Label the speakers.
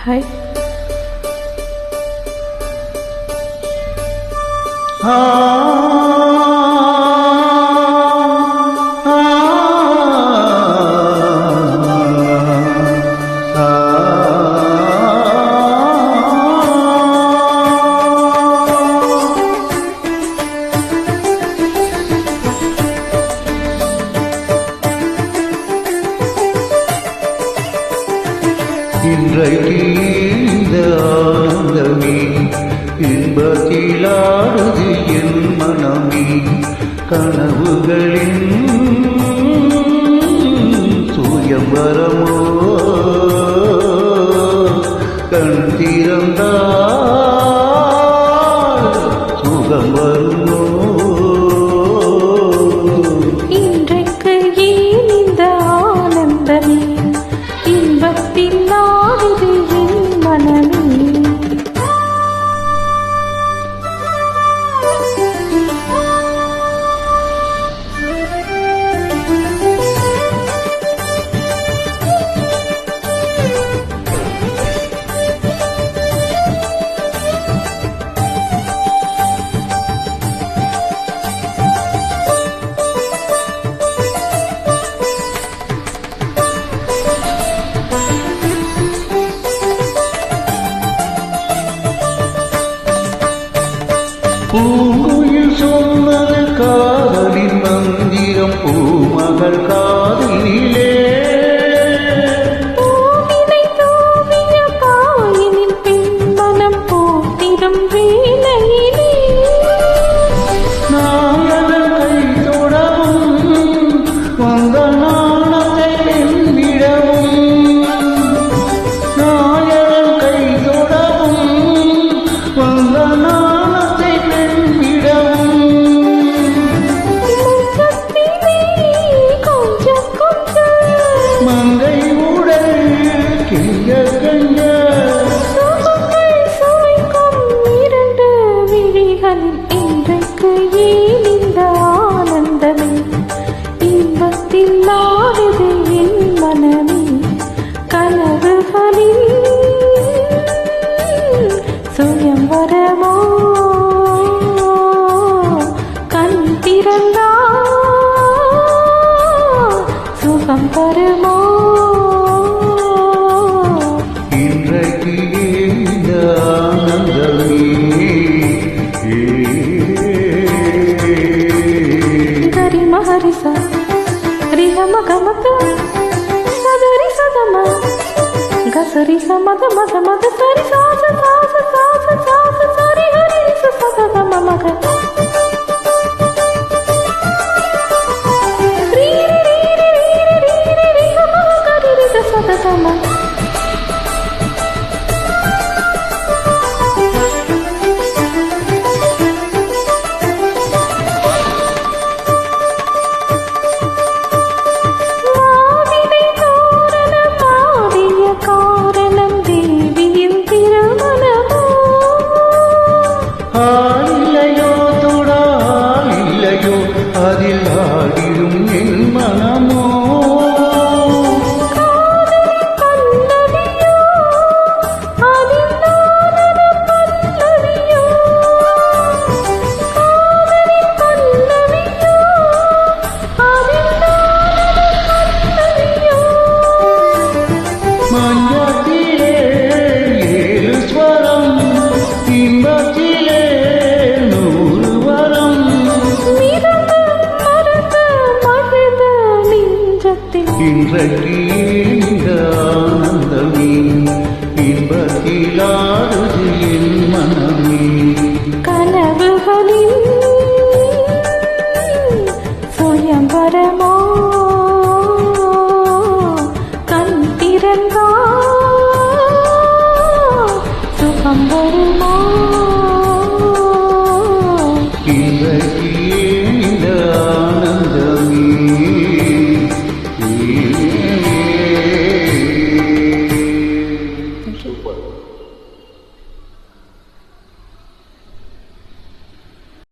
Speaker 1: Hi.
Speaker 2: இன்றைக்கு இந்த ஆனந்தமே இன்பத்திலாடுது என் மனமே கனவுகளின் சுயம்பரமோ கண் திறந்தால் சுகம் வருமோ
Speaker 1: இன்றைக்கு ஏன் இந்த ஆனந்தமே இன்பத்தில் நாடுது என் மனமே
Speaker 2: பூங்குயில் சொன்னது காதலின் மந்திரம் பூமகள் காதிலே
Speaker 1: தூவிய காயினில் பின்பனம் போத்திடும் வேலையிலே
Speaker 2: நாயகன் கை தொடவும் வந்த நாணத்தை எண்ணிடவும் நாயகன் கை தொடவும் வந்த மங்கை உடல் கிங்க கங்க
Speaker 1: சுவைக்கும் இரண்டு விழிகளில் இன்றைக்கு ஏன் இந்த ஆனந்தமே இன்பத்தில் நாடுது என் மனமே கனவுகளில் சுயம்பரமோ கண் திறந்தா சுகம் தருமோ
Speaker 2: இன்றைக்கு இந்த ஆனந்தமே
Speaker 1: ಗರಿ ಮಹರಿಸ ರಿಹ ಮಗ ಮಗ ಸದರಿ ಸದಮ ಗಸರಿ ಸಮದ ಮದ ಮದ ಸರಿ ಸಾಸ ಸಾಸ ಸಾಸ ಸಾಸ ಸರಿ ಹರಿ ಸ ಸದ ಮಗ ರೀ ರೀ ರೀ ರೀ ರೀ ರೀ ರೀ ಮಗ ಗರಿ ರಿ ಸದ ಸಮ
Speaker 2: ஆளில்லையோ தொடாலில்லையோ அதில் ஆடிடும் என் மனமோ மஞ்சத்திலே ஏழு ஸ்வரம் இன்பத்திலே இன்றைக்கு இந்த ஆனந்தமே